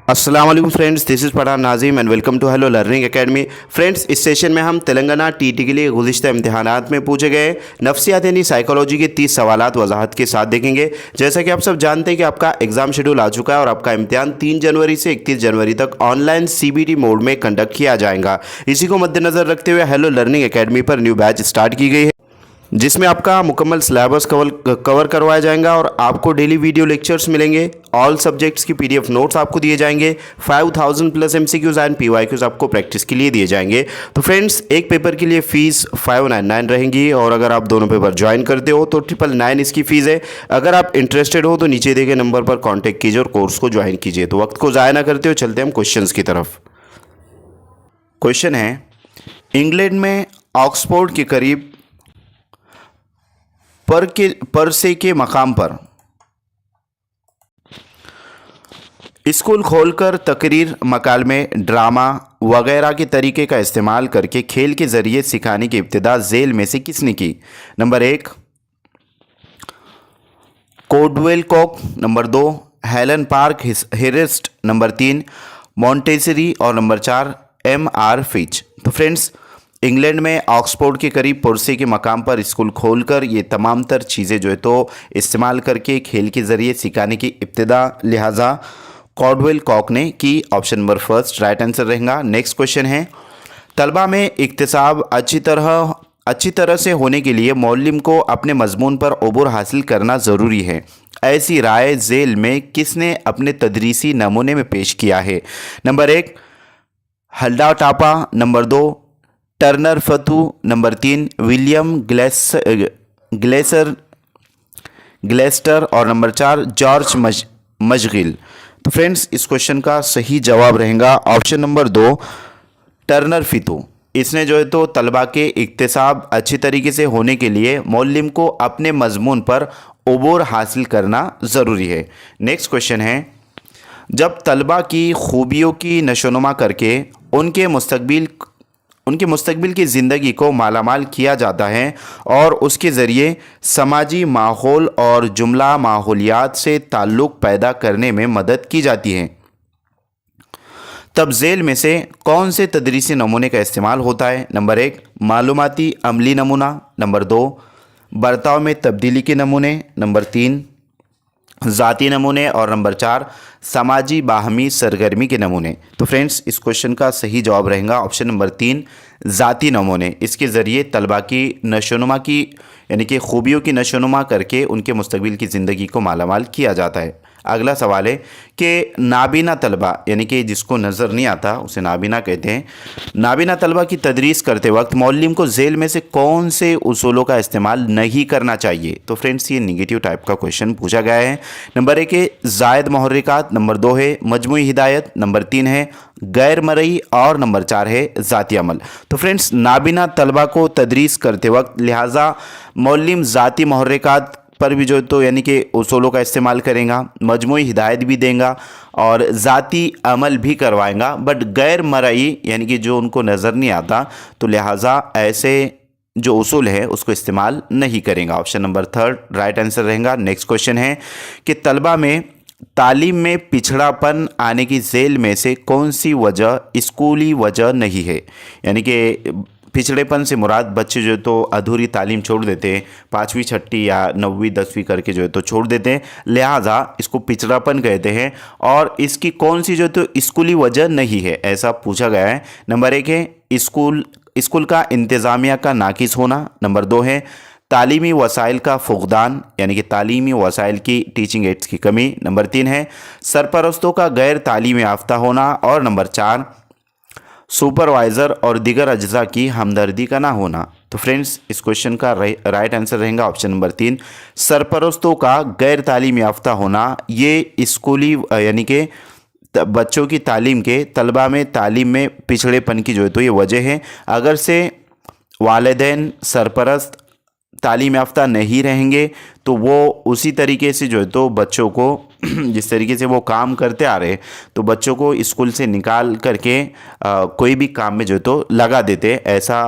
अस्सलाम वालेकुम friends, this is Pathan Nazim and welcome to hello learning academy. Friends, इस session में हम तेलंगाना टीटी के लिए गुज़िश्ता इम्तिहानात में पूछे गए नफ्सियात यानी साइकोलॉजी के 30 सवालात वजाहत के साथ देखेंगे। जैसा कि आप सब जानते हैं कि आपका एग्जाम शेड्यूल आ चुका है और आपका इम्तिहान 3 जनवरी से 31 जनवरी तक ऑनलाइन CBT मोड में कंडक्ट किया जाएगा। इसी को मद्देनज़र रखते हुए हेलो लर्निंग एकेडमी पर न्यू बैच स्टार्ट की गई है, जिसमें आपका मुकम्मल सिलेबस कवर करवाया जाएगा और आपको डेली वीडियो लेक्चर्स मिलेंगे। ऑल सब्जेक्ट्स की PDF नोट्स आपको दिए जाएंगे। 5000 प्लस MCQs एंड PYQs आपको प्रैक्टिस के लिए दिए जाएंगे। तो फ्रेंड्स, एक पेपर के लिए फ़ीस 599 रहेंगी और अगर आप दोनों पेपर ज्वाइन करते हो तो 999 इसकी फ़ीस है। अगर आप इंटरेस्टेड हो तो नीचे दिए गए नंबर पर कॉन्टैक्ट कीजिए और कोर्स को ज्वाइन कीजिए। तो वक्त को ज़ाया ना करते हो, चलते हम क्वेश्चन की तरफ। क्वेश्चन है, इंग्लैंड में ऑक्सफोर्ड के करीब परसे के मकाम पर स्कूल खोलकर तकरीर, मकालमे, ड्रामा वगैरह के तरीके का इस्तेमाल करके खेल के ज़रिए सिखाने की इब्तिदा झेल में से किसने की? Number 1 Caldwell Cook, number 2 Helen Parkhurst, number 3 Montessori और नंबर 4 MR फिच। तो फ्रेंड्स, इंग्लैंड में ऑक्सफोर्ड के करीब पुरसे के मकाम पर स्कूल खोलकर ये तमाम तर चीज़ें जो है तो इस्तेमाल करके खेल के ज़रिए सिखाने की इब्तिदा लिहाजा कॉल्डवेल कॉक ने की। Option number first right answer रहेगा। नेक्स्ट क्वेश्चन है, तलबा में इक्तिसाब अच्छी तरह से होने के लिए मौलिम को अपने मजमून पर अबूर हासिल करना ज़रूरी है। ऐसी राय झेल में किसने अपने तदरीसी नमूने में पेश किया है? Number 1 Hilda Taba, number 2 Turner फतू, नंबर 3 विलियम ग्लेस्टर और नंबर 4 जॉर्ज मशगिल। तो फ्रेंड्स, इस क्वेश्चन का सही जवाब रहेगा ऑप्शन नंबर 2 टर्नर फितू। इसने जो है तो तलबा के इक्तिसाब अच्छी तरीके से होने के लिए मौलिम को अपने मजमून पर अबूर हासिल करना ज़रूरी है। नेक्स्ट क्वेश्चन है, जब तलबा की खूबियों की नशोनुमा करके उनके मुस्तकबिल की ज़िंदगी को मालामाल किया जाता है और उसके ज़रिए समाजी माहौल और जुमला माहौलियात से ताल्लुक़ पैदा करने में मदद की जाती है, तब झेल में से कौन से तदरीसी नमूने का इस्तेमाल होता है? नंबर 1 मालूमाती अमली नमूना, नंबर 2 बर्ताव में तब्दीली के नमूने, नंबर 3 ज़ाती नमूने और नंबर 4 समाजी बाहमी सरगर्मी के नमूने। तो फ्रेंड्स, इस क्वेश्चन का सही जवाब रहेगा ऑप्शन नंबर 3 ज़ाती नमूने। इसके ज़रिए तलबा की नशोनुमा की यानी कि खूबियों की नशोनुमा करके उनके मुस्तकबिल की ज़िंदगी को मालामाल किया जाता है। अगला सवाल है कि नाबीना तलबा यानी कि जिसको नज़र नहीं आता उसे नाबीना कहते हैं। नाबीना तलबा की तदरीस करते वक्त मौलिम को झेल में से कौन से उसूलों का इस्तेमाल नहीं करना चाहिए? तो फ्रेंड्स, ये निगेटिव टाइप का क्वेश्चन पूछा गया है। नंबर 1 है ज़ायद मुहर्रिकात, नंबर 2 है मजमूई हिदायत, नंबर 3 है गैर मरई और नंबर 4 है ज़ाती अमल। तो फ्रेंड्स, नाबीना तलबा को तदरीस करते वक्त लिहाजा मौलिम ज़ाती मुहर्रिकात पर भी जो तो यानी कि उसूलों का इस्तेमाल करेगा, मजमूई हिदायत भी देगा और ज़ाती अमल भी करवाएगा, बट गैर मरई यानी कि जो उनको नज़र नहीं आता तो लिहाजा ऐसे जो उसूल है उसको इस्तेमाल नहीं करेगा। ऑप्शन नंबर 3 राइट आंसर रहेगा। नेक्स्ट क्वेश्चन है कि तलबा में तालीम में पिछड़ापन आने की झेल में से कौन सी वजह स्कूली वजह नहीं है? यानी कि पिछड़ेपन से मुराद बच्चे जो है तो अधूरी तालीम छोड़ देते हैं, 5वीं 6वीं या 9वीं 10वीं करके जो है तो छोड़ देते हैं, लिहाजा इसको पिछड़ापन कहते हैं। और इसकी कौन सी जो है तो स्कूली वजह नहीं है, ऐसा पूछा गया है। नंबर 1 है स्कूल का इंतज़ामिया का नाकिस होना, नंबर 2 है तालीमी वसाइल का फुकदान यानी कि तालीमी वसाइल की टीचिंग एड्स की कमी, नंबर 3 है सरपरस्तों का गैर तालीम याफ्ता होना और नंबर 4 सुपरवाइज़र और दीगर अज्जा की हमदर्दी का ना होना। तो फ्रेंड्स, इस क्वेश्चन का राइट आंसर रहेगा ऑप्शन नंबर 3 सरपरस्तों का गैर तालीम याफ्ता होना। ये स्कूली यानी कि बच्चों की तालीम के तलबा में तालीम में पिछड़ेपन की जो है तो ये वजह है। अगर से वालिदैन सरपरस्त तालीम याफ्ता नहीं रहेंगे तो वो उसी तरीके से जो है तो बच्चों को जिस तरीके से वो काम करते आ रहे हैं तो बच्चों को स्कूल से निकाल करके कोई भी काम में जो है तो लगा देते हैं। ऐसा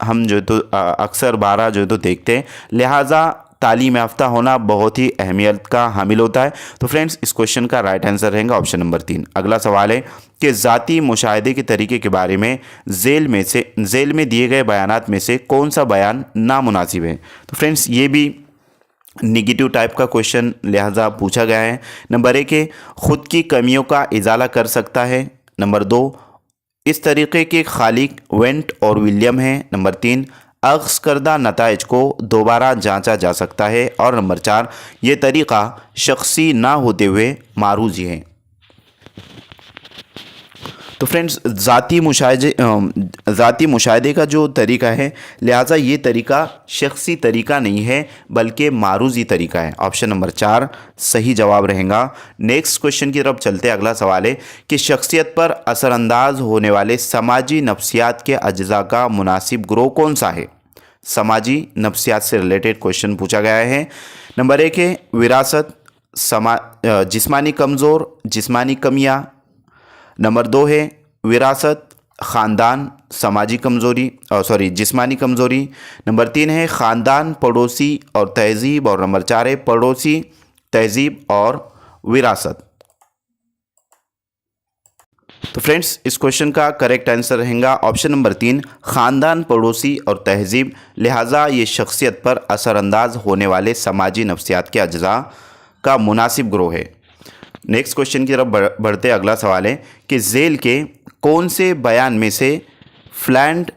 हम जो है तो अक्सर बारह जो है तो देखते हैं। लिहाजा तालीम याफ्ता होना बहुत ही अहमियत का हामिल होता है। तो फ्रेंड्स इस क्वेश्चन का राइट आंसर रहेगा ऑप्शन नंबर 3। अगला सवाल है कि ज़ाती मुशाहिदे के तरीके के बारे में ज़ेल में दिए गए बयानात में से कौन सा बयान नामुनासिब है। तो फ्रेंड्स ये भी निगेटिव टाइप का क्वेश्चन लिहाजा पूछा गया है। नंबर 1 है ख़ुद की कमियों का इजाला कर सकता है। नंबर 2 इस तरीक़े के खालिक वेंट और विलियम हैं। नंबर 3 अख्ज़ करदा नताइज को दोबारा जांचा जा सकता है। और नंबर 4 ये तरीक़ा शख्सी ना होते हुए मारूजी है। तो फ्रेंड्स ज़ाती मुशाहिदे का जो तरीका है लिहाजा ये तरीका शख्सी तरीका नहीं है बल्कि मारूजी तरीका है। ऑप्शन नंबर 4 सही जवाब रहेगा। नेक्स्ट क्वेश्चन की तरफ चलते हैं। अगला सवाल है कि शख्सियत पर असरअंदाज होने वाले समाजी नफ्सियात के अज्जा का मुनासिब ग्रोह कौन सा है। समाजी नफ्सियात से रिलेटेड क्वेश्चन पूछा गया है। नंबर 1 है विरासत, जिस्मानी कमज़ोर, जिस्मानी कमियाँ। नंबर 2 है विरासत, ख़ानदान, समाजी कमज़ोरी जिस्मानी कमज़ोरी। नंबर 3 है ख़ानदान, पड़ोसी और तहज़ीब। और नंबर 4 है पड़ोसी, तहज़ीब और विरासत। तो फ्रेंड्स इस क्वेश्चन का करेक्ट आंसर रहेगा ऑप्शन नंबर 3 ख़ानदान, पड़ोसी और तहज़ीब। लिहाजा ये शख्सियत पर असरअंदाज होने वाले समाजी नफ्सियात के अज्जा का मुनासिब ग्रोह है। नेक्स्ट क्वेश्चन की तरफ बढ़ते अगला सवाल है कि ज़ेल के कौन से बयान में से फ्लैंड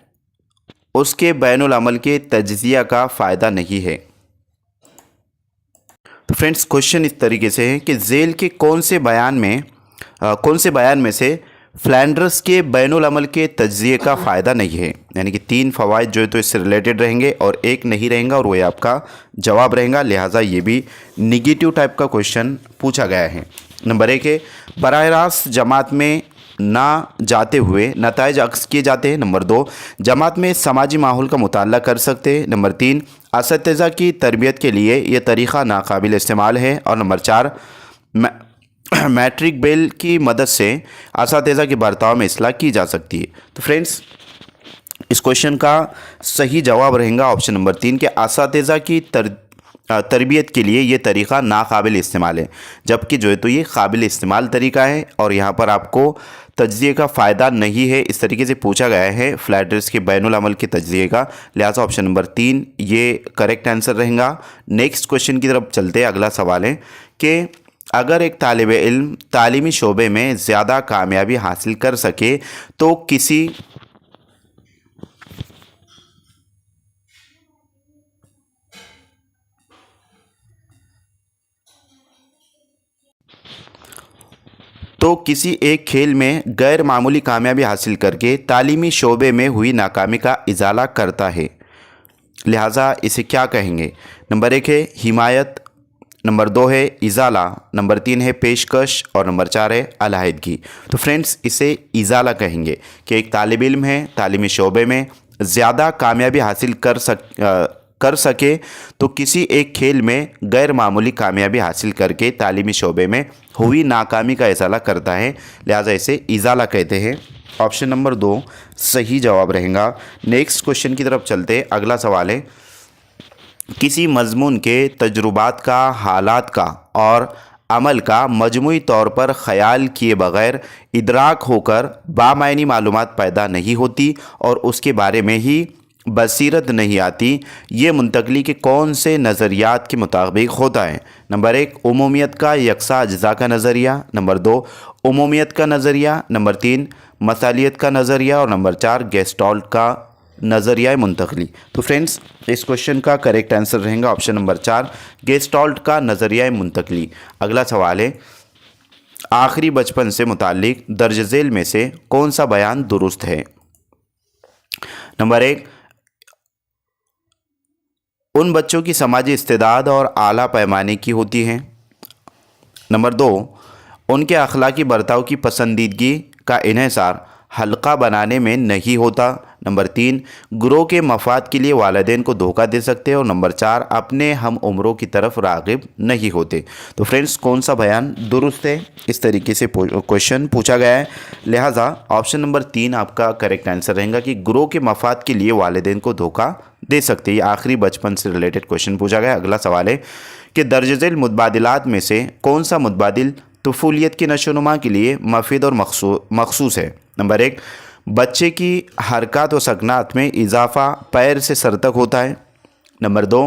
उसके बैनुल अमल के तज्ज़िया का फ़ायदा नहीं है। तो फ्रेंड्स क्वेश्चन इस तरीके से है कि ज़ेल के कौन से बयान में से फ्लैंडर्स के बैनुल अमल के तज्ज़िये का फ़ायदा नहीं है। यानी कि 3 फ़वाइद जो है तो इससे रिलेटेड रहेंगे और एक नहीं रहेगा और वही आपका जवाब रहेगा। लिहाजा ये भी निगेटिव टाइप का क्वेश्चन पूछा गया है। नंबर 1 है बराह रास्त जमात में ना जाते हुए नताइज अक्स किए जाते हैं। नंबर 2 जमात में समाजी माहौल का मुताला कर सकते हैं। नंबर 3 असतिज़ा की तरबियत के लिए ये तरीक़ा नाकाबिल इस्तेमाल है। और नंबर 4 मैट्रिक बेल की मदद से असतिज़ा के बर्ताव में इस्लाह की जा सकती है। तो फ्रेंड्स इस क्वेश्चन का सही जवाब रहेगा ऑप्शन नंबर 3 के असतिज़ा की तरबियत के लिए ये तरीक़ा नाकाबिल इस्तेमाल है, जबकि जो है तो ये काबिल इस्तेमाल तरीका है और यहाँ पर आपको तज्ज़िये का फ़ायदा नहीं है। इस तरीके से पूछा गया है फ्लैंडर्स के बैनुल अमल के तज्ज़िये का। लिहाजा ऑप्शन नंबर 3 ये करेक्ट आंसर रहेगा। नेक्स्ट क्वेश्चन की तरफ चलते हैं। अगला सवाल है कि अगर एक तालिब इल्म तालीमी शोबे में ज़्यादा कामयाबी हासिल कर सके तो किसी एक खेल में गैर मामूली कामयाबी हासिल करके तालीमी शोबे में हुई नाकामी का इजाला करता है। लिहाजा इसे क्या कहेंगे। नंबर 1 है हिमायत, नंबर 2 है इजाला, नंबर 3 है पेशकश और नंबर 4 है अलाहिदगी। तो फ्रेंड्स इसे इजाला कहेंगे कि एक तालिब इल्म है तालीमी शोबे में ज़्यादा कामयाबी हासिल कर सके तो किसी एक खेल में गैर मामूली कामयाबी हासिल करके तालीमी शोबे में हुई नाकामी का इजाला करता है। लिहाजा इसे इजाला कहते हैं। ऑप्शन नंबर 2 सही जवाब रहेगा। नेक्स्ट क्वेश्चन की तरफ चलते। अगला सवाल है किसी मज़मून के तजुर्बात का, हालात का और अमल का मजमूई तौर पर ख़याल किए बग़ैर इदराक होकर बामायनी मालूमात पैदा नहीं होती और उसके बारे में ही बसीरत नहीं आती। ये मुंतकली के कौन से नज़रियात के मुताबिक होता है। नंबर 1 उमूमियत का यकसा अज्जा का नज़रिया। नंबर 2 उमूमियत का नज़रिया। नंबर 3 मसालियत का नज़रिया। और नंबर 4 गेस्टॉल्ट का नज़रिया मुंतकली। तो फ्रेंड्स इस क्वेश्चन का करेक्ट आंसर रहेगा ऑप्शन नंबर 4 गेस्टॉल्ट का नज़रिया मुंतकली। अगला सवाल है आखिरी बचपन से मुताल्लिक दर्ज झेल में से कौन सा बयान दुरुस्त है। नंबर 1 उन बच्चों की समाजी इस्तेदाद और आला पैमाने की होती हैं। नंबर 2 उनके अखलाकी बर्ताव की पसंदीदगी का इन्हिसार हल्का बनाने में नहीं होता। नंबर 3 गुरोह के मफाद के लिए वालिदैन को धोखा दे सकते हैं। और नंबर 4 अपने हम उम्रों की तरफ राग़िब नहीं होते। तो फ्रेंड्स कौन सा बयान दुरुस्त है, इस तरीके से क्वेश्चन पूछा गया है। लिहाजा ऑप्शन नंबर 3 आपका करेक्ट आंसर रहेगा कि गुरोह के मफाद के लिए वालिदैन को धोखा दे सकते हैं। ये आखिरी बचपन से रिलेटेड क्वेश्चन पूछा गया। अगला सवाल है कि दर्ज झेल मुतबादिलात में से कौन सा मुतबादिल तुफूलियत की नशोनुमा के लिए मफीद और मखसूस है। नंबर 1, बच्चे की हरकत व सकनात में इजाफा पैर से सर तक होता है। नंबर 2,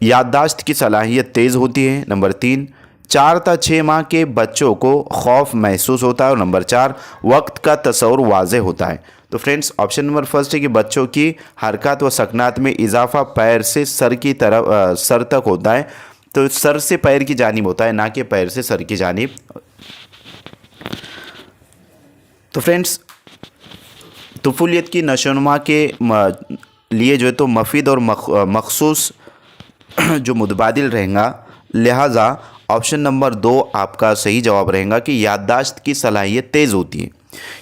याददाश्त की सलाहियत तेज़ होती है। नंबर 3, 4 से 6 माह के बच्चों को खौफ महसूस होता है। और नंबर 4, वक्त का तस्वुर वाज़े होता है। तो फ्रेंड्स ऑप्शन नंबर फर्स्ट है कि बच्चों की हरकत व सकनात में इजाफा पैर से सर की तरफ सर तक होता है। तो सर से पैर की जानिब होता है, ना कि पैर से सर की जानिब। तो फ्रेंड्स तुफूलियत की नशोनुमा के लिए जो है तो मफीद और मखसूस जो मुतबादिल रहेगा, लिहाजा ऑप्शन नंबर 2 आपका सही जवाब रहेगा कि याददाश्त की सलाहियत तेज़ होती है।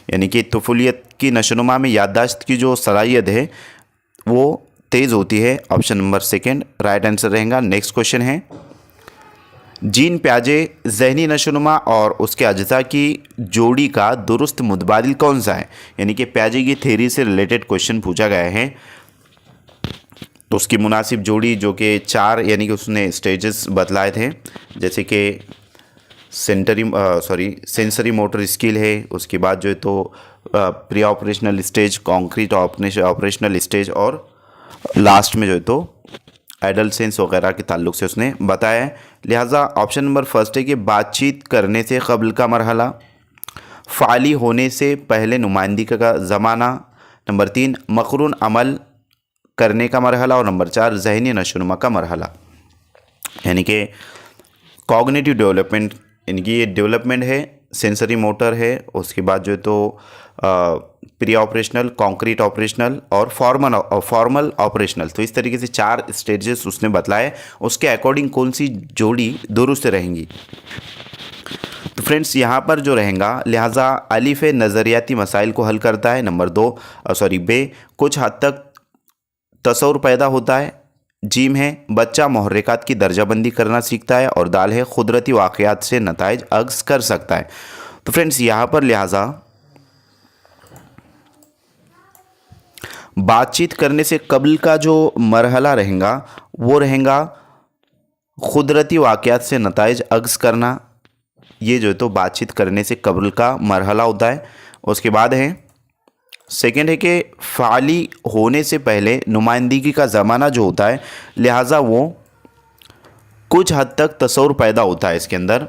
यानी कि तुफूलियत की नशोनुमा में याददाश्त की जो सलाहियत है वो तेज़ होती है। ऑप्शन नंबर 2 राइट आंसर रहेगा। नेक्स्ट क्वेश्चन है, जीन प्याजे ज़हनी नशोनुमा और उसके अज्जा की जोड़ी का दुरुस्त मुतबादिल कौन सा है। यानी कि प्याजे की थ्योरी से रिलेटेड क्वेश्चन पूछा गया है। तो उसकी मुनासिब जोड़ी जो कि 4 यानी कि उसने स्टेजेस बतलाए थे, जैसे कि सेंसरी मोटर स्किल है, उसके बाद जो है तो pre operational stage, concrete operational stage और लास्ट में जो है तो एडल्ट सेंस वगैरह के ताल्लुक से उसने बताया है। लिहाजा ऑप्शन नंबर फर्स्ट है कि बातचीत करने से कबल का मरहला, फ़ाली होने से पहले नुमाइंदगी का ज़माना, नंबर 3 मकरून अमल करने का मरहला और नंबर 4 ज़हनी नशोनुमा का मरहला। यानी कि कॉग्निटिव डेवलपमेंट, इनकी ये डेवलपमेंट है, सेंसरी मोटर है, उसके बाद जो है तो प्री ऑपरेशनल, कॉन्क्रीट ऑपरेशनल और फॉर्मल ऑपरेशनल। तो इस तरीके से 4 स्टेजेस उसने बतलाए, उसके अकॉर्डिंग कौन सी जोड़ी दुरुस्त रहेंगी। तो फ्रेंड्स यहाँ पर जो रहेगा, लिहाजा अलिफ नज़रियाती मसाइल को हल करता है। नंबर 2 बे कुछ हद तक तस्वुर पैदा होता है। जीम है बच्चा मुहर्रिकात की दर्जाबंदी करना सीखता है। और दाल है कुदरती वाक़यात से नताइज अक्स कर सकता है। तो फ्रेंड्स यहाँ पर लिहाजा बातचीत करने से कबल का जो मरहला रहेगा वो रहेगा कुदरती वाक़यात से नताइज अक्स करना। ये जो है तो बातचीत करने से कबल का मरहला होता है। उसके बाद है सेकेंड है कि फ़ाली होने से पहले नुमाइंदगी का ज़माना जो होता है, लिहाजा वो कुछ हद तक तस्वुर पैदा होता है इसके अंदर।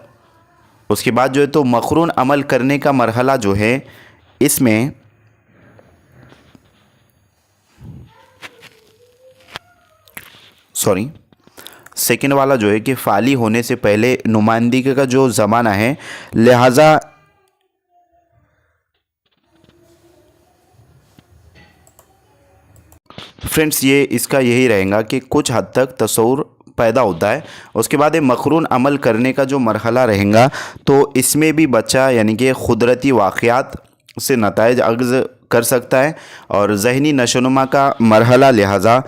उसके बाद जो है तो मकरून अमल करने का मरहला जो है, इसमें सेकेंड वाला जो है कि फ़ाली होने से पहले नुमाइंदगी का जो ज़माना है, लिहाजा फ्रेंड्स ये इसका यही रहेगा कि कुछ हद तक तस्वुर पैदा होता है। उसके बाद मकरून अमल करने का जो मरहला रहेगा, तो इसमें भी बच्चा यानी कि कुदरती वाक़यात से नताइज अक्स कर सकता है। और ज़हनी नशोनुमा का मरहला, लिहाजा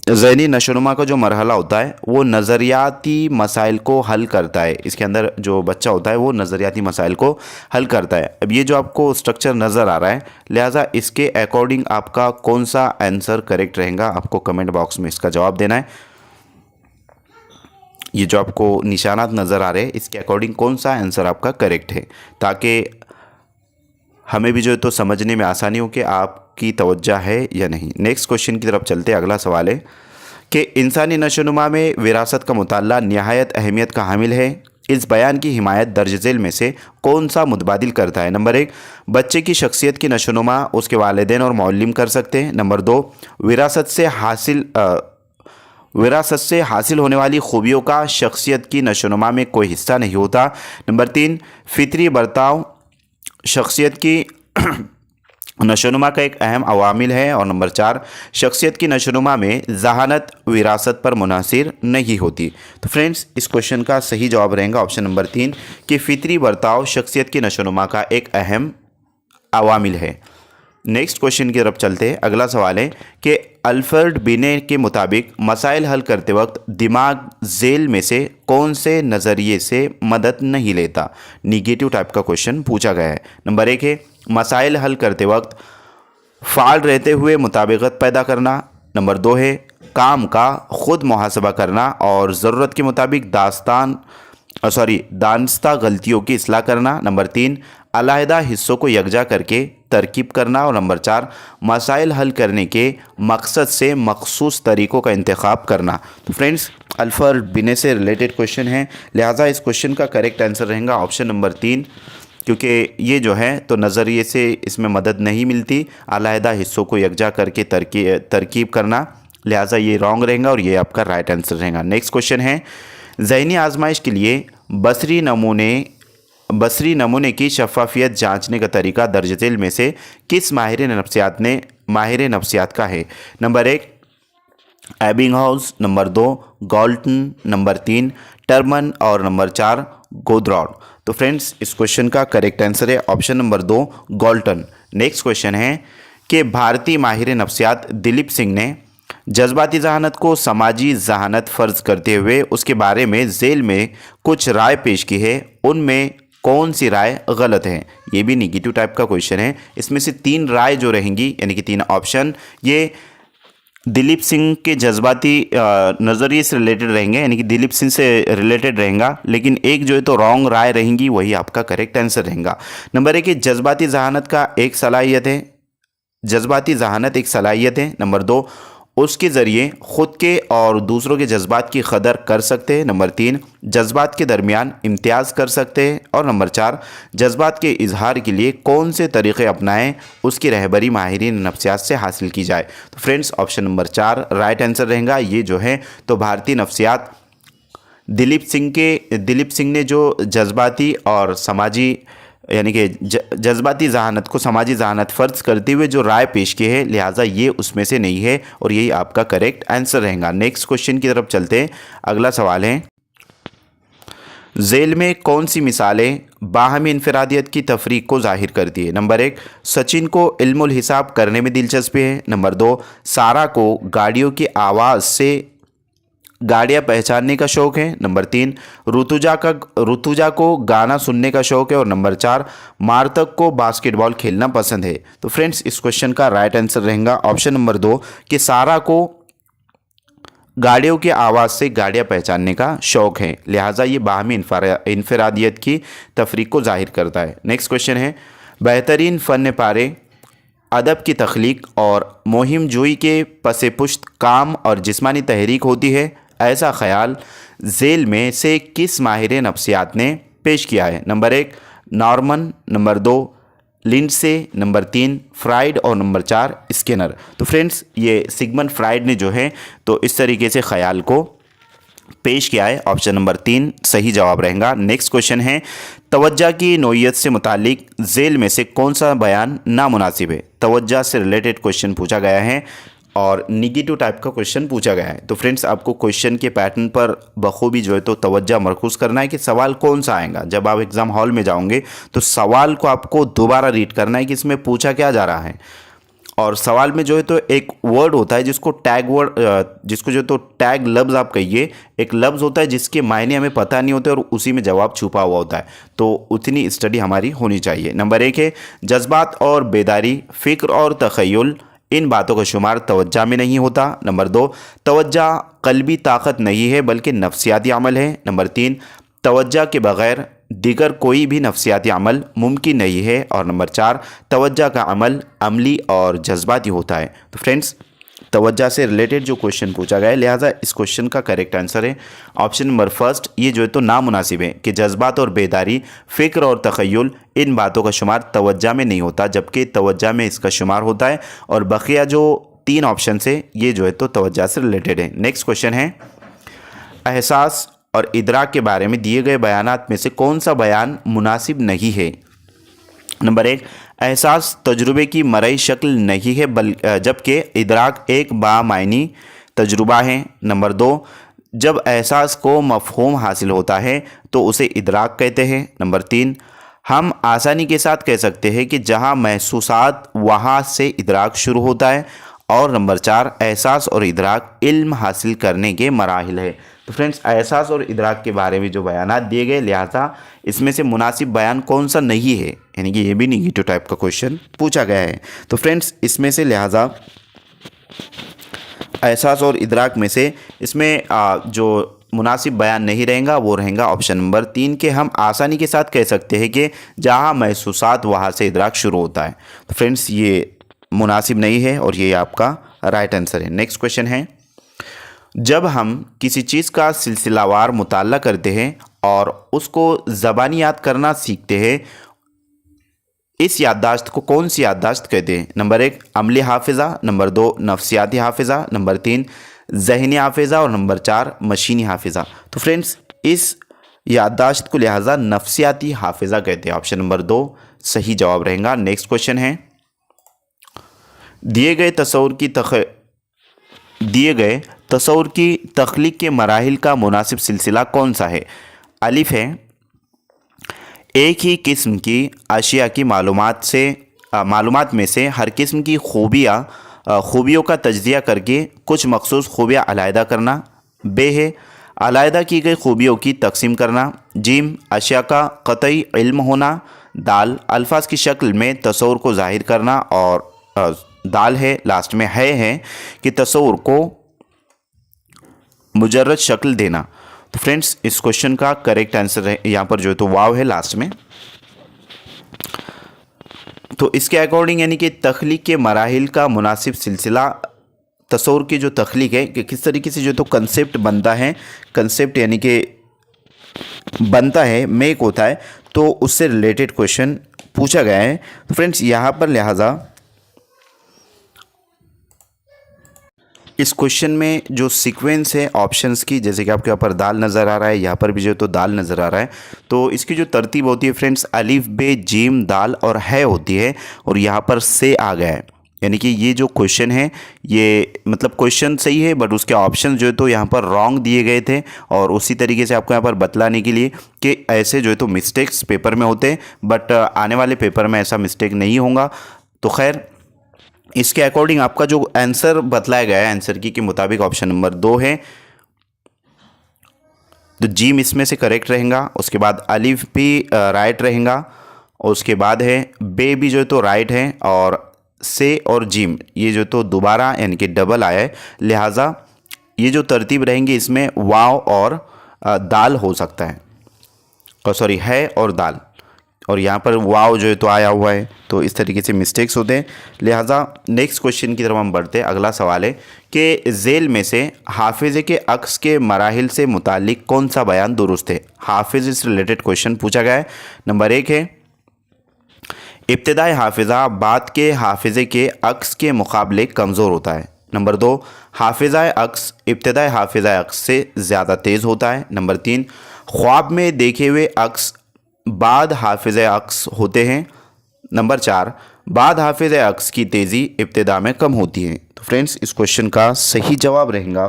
ज़हनी नशोनुमा का जो मरहला होता है वो नज़रियाती मसाइल को हल करता है। इसके अंदर जो बच्चा होता है वो नज़रियाती मसाइल को हल करता है। अब ये जो आपको स्ट्रक्चर नज़र आ रहा है, लिहाजा इसके अकॉर्डिंग आपका कौन सा आंसर करेक्ट रहेगा, आपको कमेंट बॉक्स में इसका जवाब देना है। ये जो आपको निशानात नज़र आ रहे हैं, इसके अकॉर्डिंग कौन सा आंसर आपका करेक्ट है, ताकि हमें भी जो है तो समझने में आसानी हो कि आपकी तवज्जो है या नहीं। नेक्स्ट क्वेश्चन की तरफ चलते हैं। अगला सवाल है कि इंसानी नशोनुमा में विरासत का मुताल्ला निहायत अहमियत का हामिल है। इस बयान की हिमायत दर्ज झेल में से कौन सा मुतबादिल करता है। नंबर 1 बच्चे की शख्सियत की नशोनुमा उसके वालिदैन और मौलिम कर सकते हैं। नंबर 2 विरासत से हासिल होने वाली खूबियों का शख्सियत की नशोनुमा में कोई हिस्सा नहीं होता। नंबर 3 फितरी बर्ताव शख्सियत की नशोनुमा का एक अहम अवामिल है। और नंबर 4 शख्सियत की नशोनुमा में जहानत विरासत पर मुनासिर नहीं होती। तो फ्रेंड्स इस क्वेश्चन का सही जवाब रहेगा ऑप्शन नंबर 3 कि फितरी बर्ताव शख्सियत की नशोनुमा का एक अहम अवामिल है। नेक्स्ट क्वेश्चन की तरफ चलते हैं। अगला सवाल है कि अल्फ्रेड बिने के मुताबिक मसाइल हल करते वक्त दिमाग झेल में से कौन से नज़रिए से मदद नहीं लेता। निगेटिव टाइप का क्वेश्चन पूछा गया है। नंबर 1 है मसाइल हल करते वक्त फ़ाल रहते हुए मुताबिकत पैदा करना। नंबर 2 है काम का खुद मुहासबा करना और ज़रूरत के मुताबिक दानिस्ता गलतियों की इस्लाह करना। नंबर 3 अलहदा हिस्सों को यकजा करके तरकीब करना। और नंबर 4 मसाइल हल करने के मकसद से मखसूस तरीक़ों का इंतखाब करना। तो फ्रेंड्स अल्फ़ा बिने से रिलेटेड क्वेश्चन है, लिहाजा इस क्वेश्चन का करेक्ट आंसर रहेगा ऑप्शन नंबर 3, क्योंकि ये जो है तो नज़रिए से इसमें मदद नहीं मिलती, अलहदा हिस्सों को यकजा करके तरकीब करना, लिहाजा ये रॉन्ग रहेगा और ये आपका राइट आंसर रहेगा। नेक्स्ट क्वेश्चन है ज़हनी आजमाइश के लिए बसरी नमूने की शफाफियत जांचने का तरीका दर्ज झेल में से किस माहिर नफ्सियात का है। Number 1 Ebbinghaus, number 2 Galton, number 3 Terman और नंबर 4 गोद्रॉड। तो फ्रेंड्स इस क्वेश्चन का करेक्ट आंसर है option number 2 Galton. Next question है कि भारतीय माहिर नफ्सियात दिलीप सिंह ने जज्बाती जहानत को समाजी जहानत फ़र्ज करते हुए उसके बारे में झेल में कुछ राय पेश की है, उनमें कौन सी राय गलत है। ये भी निगेटिव टाइप का क्वेश्चन है। इसमें से 3 राय जो रहेंगी यानी कि 3 ऑप्शन ये दिलीप सिंह के जज्बाती नज़रिए से रिलेटेड रहेंगे, यानी कि दिलीप सिंह से रिलेटेड रहेगा, लेकिन एक जो है तो रॉन्ग राय रहेंगी, वही आपका करेक्ट आंसर रहेगा। नंबर 1 जज्बाती जहानत एक सलाहियत है। नंबर 2 उसके ज़रिए ख़ुद के और दूसरों के जज्बात की कदर कर सकते हैं। नंबर 3 जज्बात के दरमियान इम्तियाज़ कर सकते हैं। और नंबर 4 जज्बात के इजहार के लिए कौन से तरीक़े अपनाएं, उसकी रहबरी माहिरीन नफ्सियात से हासिल की जाए। तो friends option number 4 right answer रहेगा। ये जो है तो भारतीय नफ्सियात दिलीप सिंह ने जो जज्बाती और समाजी यानी कि जज्बाती जहानत को समाजी जहानत फ़र्ज करते हुए जो राय पेश की है, लिहाजा ये उसमें से नहीं है और यही आपका करेक्ट आंसर रहेगा। नेक्स्ट क्वेश्चन की तरफ चलते हैं। अगला सवाल है झेल में कौन सी मिसालें बाहमी इनफरादियत की तफरीक को जाहिर करती है। नंबर 1 सचिन को इल्मुल हिसाब करने में दिलचस्पी है। नंबर 2 सारा को गाड़ियों की आवाज़ से गाड़ियाँ पहचानने का शौक़ है। नंबर 3 ऋतुजा को गाना सुनने का शौक़ है। और नंबर 4 मार्तक को बास्केटबॉल खेलना पसंद है। तो फ्रेंड्स इस क्वेश्चन का राइट आंसर रहेगा ऑप्शन नंबर 2 कि सारा को गाड़ियों की आवाज़ से गाड़ियाँ पहचानने का शौक़ है, लिहाजा ये बाहमी इनफरादियत की तफरीक को जाहिर करता है। नेक्स्ट क्वेश्चन है बेहतरीन फ़न पारे अदब की तख्लीक और मुहिम जोई के पसे पुश्त काम और जिस्मानी तहरीक होती है, ऐसा ख्याल झेल में से किस माहिर नफ्सियात ने पेश किया है। Number 1 Norman, number 2 Lindsay, number 3 Freud और नंबर 4 स्किनर। तो फ्रेंड्स ये सिगमंड फ्राइड ने जो है तो इस तरीके से ख्याल को पेश किया है, ऑप्शन नंबर 3 सही जवाब रहेगा। नेक्स्ट क्वेश्चन है तवज्जा की नोयत से मुतालिक झेल में से कौन सा बयान नामुनासिब है। तवज्जा से रिलेटेड क्वेश्चन पूछा गया है और निगेटिव टाइप का क्वेश्चन पूछा गया है। तो फ्रेंड्स आपको क्वेश्चन के पैटर्न पर बखूबी जो है तो तवज्जा मरकूज़ करना है कि सवाल कौन सा आएगा। जब आप एग्ज़ाम हॉल में जाओगे तो सवाल को आपको दोबारा रीड करना है कि इसमें पूछा क्या जा रहा है। और सवाल में जो है तो एक वर्ड होता है जिसको जिसको जो तो टैग लफ्ज़ आप कहिए, एक लफ्ज़ होता है जिसके मायने हमें पता नहीं होते और उसी में जवाब छुपा हुआ होता है, तो उतनी स्टडी हमारी होनी चाहिए। नंबर 1 है जज्बात और बेदारी, फ़िक्र और तख़य्युल, इन बातों का शुमार तवज्जा में नहीं होता। नंबर 2 तवज्जा क़ल्बी ताकत नहीं है बल्कि नफ्सियाती अमल है। नंबर 3 तवज्जा के बग़ैर दीगर कोई भी नफ्सियाती अमल मुमकिन नहीं है। और नंबर 4 तवज्जा का अमल अमली और जज्बाती होता है। तो फ्रेंड्स तवज्जा से रिलेटेड जो क्वेश्चन पूछा गया है, लिहाजा इस क्वेश्चन का करेक्ट आंसर है ऑप्शन नंबर 1 ये जो है तो नामुनासिब है कि जज्बात और बेदारी, फ़िक्र और तख़य्युल, इन बातों का शुमार तवज्जा में नहीं होता, जबकि तवज्जा में इसका शुमार होता है। और बकिया जो 3 ऑप्शन है ये जो है तो तवज्जा से रिलेटेड है। नेक्स्ट क्वेश्चन है एहसास और इदराक के बारे में दिए गए बयानात में से कौन सा बयान मुनासिब नहीं है। नंबर 1 एहसास तजुर्बे की मरई शक्ल नहीं है जबकि इदराक एक बामायनी तजुर्बा है। नंबर 2 जब एहसास को मफ़हूम हासिल होता है तो उसे इदराक कहते हैं। नंबर 3 हम आसानी के साथ कह सकते हैं कि जहां महसूसात वहां से इदराक शुरू होता है। और नंबर 4 एहसास और इदराक इल्म हासिल करने के मराहिल है। तो फ्रेंड्स एहसास और इदराक के बारे में जो बयानात दिए गए, लिहाजा इसमें से मुनासिब बयान कौन सा नहीं है, यानी कि ये भी निगेटिव टाइप का क्वेश्चन पूछा गया है। तो फ्रेंड्स इसमें से लिहाजा एहसास और इदराक में से इसमें जो मुनासिब बयान नहीं रहेगा वो रहेगा ऑप्शन नंबर 3 के हम आसानी के साथ कह सकते हैं कि जहाँ महसूसात वहाँ से इदराक शुरू होता है। तो फ्रेंड्स ये मुनासिब नहीं है और ये आपका राइट आंसर है। नेक्स्ट क्वेश्चन है, जब हम किसी चीज़ का सिलसिलावार मुताला करते हैं और उसको ज़बानी याद करना सीखते हैं, इस याददाश्त को कौन सी याददाश्त कहते हैं? नंबर 1 अमली हाफिज़ा, नंबर 2 नफ्सियाती हाफिज़ा, नंबर 3 ज़हनी हाफिज़ा और नंबर 4 मशीनी हाफिज़ा। तो फ्रेंड्स इस याददाश्त को लिहाजा नफ्सियाती हाफिज़ा कहते हैं। ऑप्शन नंबर 2 सही जवाब रहेगा। नेक्स्ट क्वेश्चन है, दिए गए तसव्वुर की तख्लीक के मराहिल का मुनासिब सिलसिला कौन सा है? अलिफ है, एक ही किस्म की अशिया की मालूमात में से हर किस्म की खूबियों का तज्जिया करके कुछ मखसूस खूबियाँ अलहदा करना। बे है, अलहदा की गई खूबियों की तकसीम करना। जीम, अशिया का क़तई इल्म होना। दाल, अल्फाज की शक्ल में तसव्वुर को ज़ाहिर करना। और दाल है लास्ट में है कि तसव्वुर को मुजर्रद शक्ल देना। तो फ्रेंड्स इस क्वेश्चन का करेक्ट आंसर है यहाँ पर जो है तो वाव है लास्ट में। तो इसके अकॉर्डिंग यानी कि तख्लीक के मराहिल का मुनासिब सिलसिला, तसव्वुर की जो तख्लीक है कि किस तरीके से जो तो कंसेप्ट बनता है, कंसेप्ट यानी कि बनता है, मेक होता है, तो उससे रिलेटेड क्वेश्चन पूछा गया है। तो फ्रेंड्स यहाँ पर लिहाजा इस क्वेश्चन में जो सीक्वेंस है ऑप्शंस की, जैसे कि आपके यहाँ पर दाल नज़र आ रहा है, यहाँ पर भी जो तो दाल नज़र आ रहा है, तो इसकी जो तरतीब होती है फ्रेंड्स अलिफ बे जीम दाल और है होती है, और यहाँ पर से आ गया है। यानी कि ये जो क्वेश्चन है ये मतलब क्वेश्चन सही है बट उसके ऑप्शन जो है तो यहाँ पर रॉन्ग दिए गए थे, और उसी तरीके से आपको यहाँ पर बतलाने के लिए कि ऐसे जो है तो मिस्टेक्स पेपर में होते हैं, बट आने वाले पेपर में ऐसा मिस्टेक नहीं होगा। तो खैर इसके अकॉर्डिंग आपका जो आंसर बतलाया गया है आंसर की के मुताबिक ऑप्शन नंबर 2 है। तो जीम इसमें से करेक्ट रहेगा, उसके बाद अलिफ भी राइट रहेगा, और उसके बाद है बे भी जो है तो राइट है, और से और जीम ये जो तो दोबारा यानी कि डबल आया है, लिहाजा ये जो तरतीब रहेंगी इसमें वाव और दाल हो सकता है, और सॉरी है और दाल, और यहाँ पर वाव जो है तो आया हुआ है, तो इस तरीके से मिस्टेक्स होते हैं। लिहाजा नेक्स्ट क्वेश्चन की तरफ हम बढ़ते हैं। अगला सवाल है कि झेल में से हाफिज़े के अक्स के मराहिल से मुतालिक कौन सा बयान दुरुस्त है? हाफिज़ से रिलेटेड क्वेश्चन पूछा गया है। नंबर 1 है, इब्तिदाई हाफिज़ा बाद के हाफिज़े के अक्स के मुकाबले कमज़ोर होता है। नंबर 2, हाफिज़ा अक्स इब्तिदाई हाफिज़ा अक्स से ज़्यादा तेज़ होता है। नंबर 3, ख्वाब में देखे हुए अक्स बाद हाफिज़ अक्स होते हैं। नंबर 4, बाद हाफिज़ अक्स की तेज़ी इब्तिदा में कम होती है। तो फ्रेंड्स इस क्वेश्चन का सही जवाब रहेगा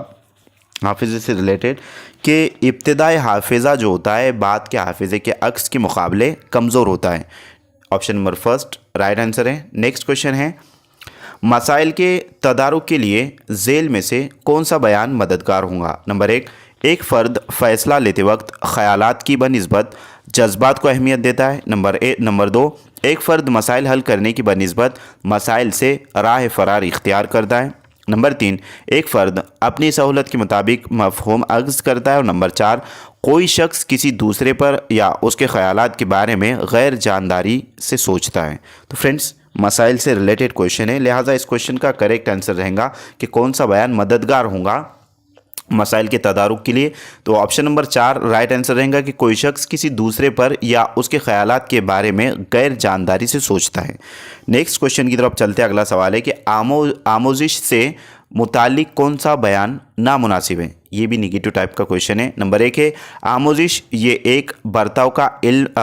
हाफिज़े से रिलेटेड कि इब्तिदाई हाफिज़ा जो होता है बाद के हाफिज़े के अक्स के मुकाबले कमज़ोर होता है। ऑप्शन नंबर 1 राइट आंसर है। नेक्स्ट क्वेश्चन है, मसाइल के तदारुक के लिए झेल में से कौन सा बयान मददगार होगा? नंबर 1, एक फ़र्द फ़ैसला लेते वक्त ख़यालात की बनिस्बत जज्बात को अहमियत देता है। नंबर 2, एक फ़र्द मसाइल हल करने की बनिस्बत मसाइल से राह फ़रार इख्तियार करता है। नंबर 3, एक फ़र्द अपनी सहूलत के मुताबिक मफ़हूम अक्स करता है। और नंबर 4, कोई शख्स किसी दूसरे पर या उसके ख़यालात के बारे में गैर जानदारी से सोचता है। तो फ्रेंड्स मसाइल से रिलेटेड क्वेश्चन है, लिहाजा इस क्वेश्चन का करेक्ट आंसर रहेगा कि कौन सा बयान मददगार होगा मसाइल के तदारुक के लिए। तो ऑप्शन नंबर 4 राइट आंसर रहेगा कि कोई शख्स किसी दूसरे पर या उसके ख़यालात के बारे में गैर जानदारी से सोचता है। नेक्स्ट क्वेश्चन की तरफ चलते हैं। अगला सवाल है कि आमोजिश से मुतालिक कौन सा बयान नामुनासिब है? ये भी निगेटिव टाइप का क्वेश्चन है। नंबर 1 है, आमोजिश ये एक बर्ताव का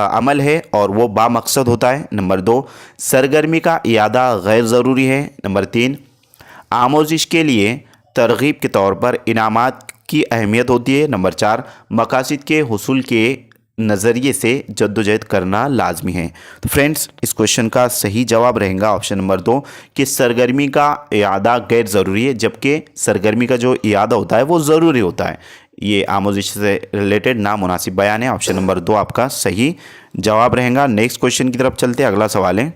अमल है और वो बामकसद होता है। नंबर 2, सरगर्मी का इयादा गैर ज़रूरी है। नंबर 3, आमोजिश के लिए तरगीब के तौर पर इनामात की अहमियत होती है। नंबर 4, मकासद के हुसूल के नज़रिए से जद्दोजहद करना लाजमी है। तो फ्रेंड्स इस क्वेश्चन का सही जवाब रहेगा ऑप्शन नंबर 2 कि सरगर्मी का इयादा गैर ज़रूरी है, जबकि सरगर्मी का जो इयादा होता है वो ज़रूरी होता है। ये आमोजिश से रिलेटेड नामुनासिब बयान है। ऑप्शन नंबर 2 आपका सही जवाब रहेगा। नेक्स्ट क्वेश्चन की तरफ चलते हैं। अगला सवाल है,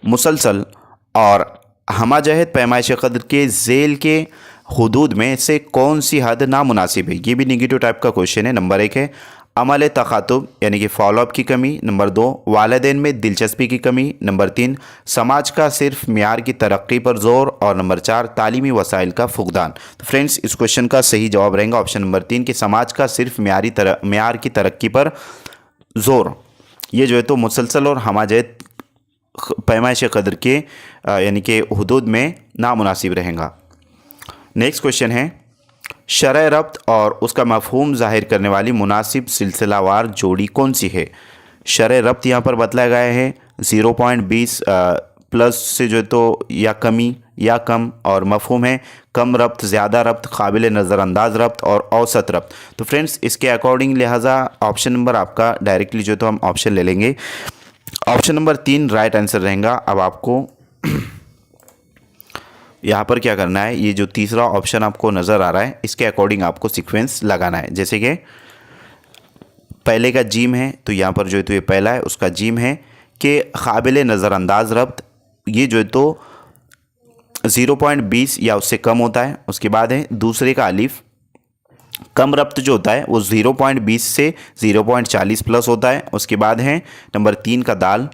मुसलसल और हमाजहत पैमाइश कदर के झेल के हुदूद में से कौन सी हद नामुनासिब है? ये भी निगेटिव टाइप का क्वेश्चन है। नंबर 1 है अमल तखातुब यानी कि फॉलोअप की कमी। नंबर 2 वालिदैन में दिलचस्पी की कमी। नंबर 3 समाज का सिर्फ म्यार की तरक्की पर जोर। और नंबर 4 तालीमी वसाइल का फुकदान। तो फ्रेंड्स इस क्वेश्चन का सही जवाब रहेगा ऑप्शन नंबर 3 कि समाज का सिर्फ म्यार की तरक्की पर जोर। ये जो है तो मुसलसल और हमाजहत पैमाइश कदर के यानी कि हुदूद में नामुनासिब रहेगा। नेक्स्ट क्वेश्चन है, शरह रब्त और उसका मफहूम ज़ाहिर करने वाली मुनासिब सिलसिलावार जोड़ी कौन सी है? शरह रब्त यहाँ पर बतलाया गया है 0.20 प्लस से जो है तो या कमी या कम, और मफहूम है कम रब्त, ज़्यादा रब्त, काबिल नज़रअंदाज रब्त और औसत रब्त। तो फ्रेंड्स इसके अकॉर्डिंग लिहाजा ऑप्शन नंबर आपका डायरेक्टली जो है तो हम ऑप्शन ले लेंगे। ऑप्शन नंबर 3 राइट आंसर रहेगा। अब आपको यहाँ पर क्या करना है, ये जो तीसरा ऑप्शन आपको नज़र आ रहा है इसके अकॉर्डिंग आपको सीक्वेंस लगाना है। जैसे कि पहले का जीम है तो यहाँ पर जो है तो ये पहला है, उसका जीम है कि काबिल नज़रअंदाज रब्त, ये जो है तो 0.20 या उससे कम होता है। उसके बाद है दूसरे का अलिफ, कम रब्त जो होता है वो 0.20 से 0.40 प्लस होता है। उसके बाद है नंबर 3 का दाल,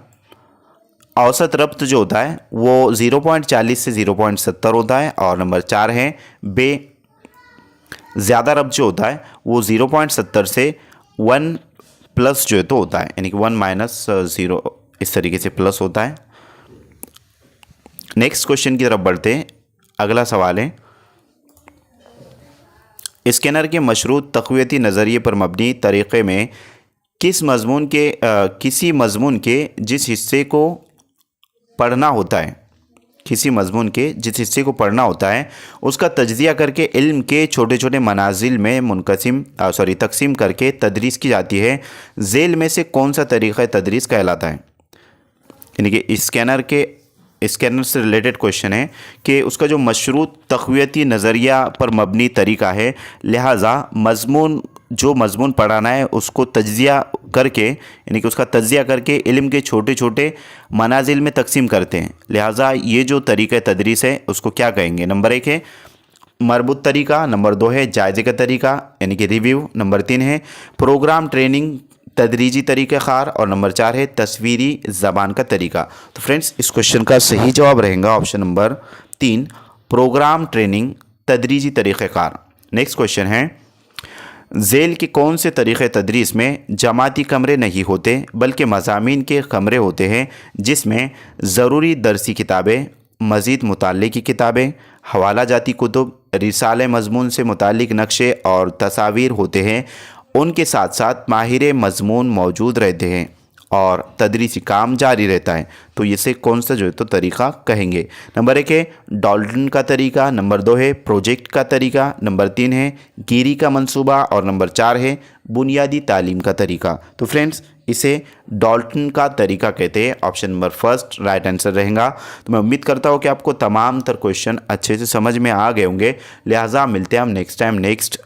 औसत रब्त जो होता है वो 0.40 से 0.70 होता है। और नंबर 4 है बे, ज़्यादा रब्त जो होता है वो 0.70 से 1 प्लस जो है तो होता है, यानी कि 1 - 0 इस तरीके से प्लस होता है। नेक्स्ट क्वेश्चन की तरफ बढ़ते हैं। अगला सवाल है, स्कैनर के मशरूत तक़वियती नज़रिए पर मबनी तरीक़े में किसी मज़मून के जिस हिस्से को पढ़ना होता है, किसी मज़मून के जिस हिस्से को पढ़ना होता है उसका तज्ज़िया करके इल्म के छोटे छोटे मनाजिल में तकसीम करके तदरीस की जाती है। झेल में से कौन सा तरीक़ा तदरीस कहलाता है? यानी कि स्कैनर से रिलेटेड क्वेश्चन है कि उसका जो मशरूत तक़वियती नज़रिया पर मबनी तरीका है, लिहाजा जो मज़मून पढ़ाना है उसको तज्ज़िया करके, यानी कि उसका तज्ज़िया करके इल्म के छोटे छोटे मनाजिल में तकसीम करते हैं। लिहाजा ये जो तरीक़ा तदरीस है उसको क्या कहेंगे? नंबर 1 है मरबूत तरीका। नंबर 2 है जायज़े का तरीका यानी कि रिव्यू। नंबर 3 है प्रोग्राम ट्रेनिंग तदरीजी तरीक़ा कार। और नंबर 4 है तस्वीरी ज़बान का तरीका। तो फ्रेंड्स इस क्वेश्चन का सही जवाब रहेगा ऑप्शन नंबर 3 प्रोग्राम ट्रेनिंग तदरीजी तरीक़ा कार। नेक्स्ट क्वेश्चन है, झेल के कौन से तरीक़े तदरीस में जमाती कमरे नहीं होते बल्कि मज़ामीन के कमरे होते हैं, जिसमें ज़रूरी दरसी किताबें, मज़ीद मुताल्लिक़ की किताबें, हवाला जाती कुतुब, रिसाले मज़मून से मुताल्लिक़ नक्शे और तस्वीर होते हैं। उनके साथ साथ माहिर मज़मून मौजूद रहते हैं और तदरीसी काम जारी रहता है। तो इसे कौन सा जो है तो तरीक़ा कहेंगे? नंबर 1 है डॉल्टन का तरीका। नंबर 2 है प्रोजेक्ट का तरीका। नंबर 3 है गिरी का मंसूबा। और नंबर 4 है बुनियादी तालीम का तरीका। तो फ्रेंड्स इसे डॉल्टन का तरीका कहते हैं। ऑप्शन नंबर 1 राइट आंसर रहेगा। तो मैं उम्मीद करता हूँ कि आपको तमाम तर क्वेश्चन अच्छे से समझ में आ गए होंगे। लिहाजा मिलते हैं हम नेक्स्ट टाइम नेक्स्ट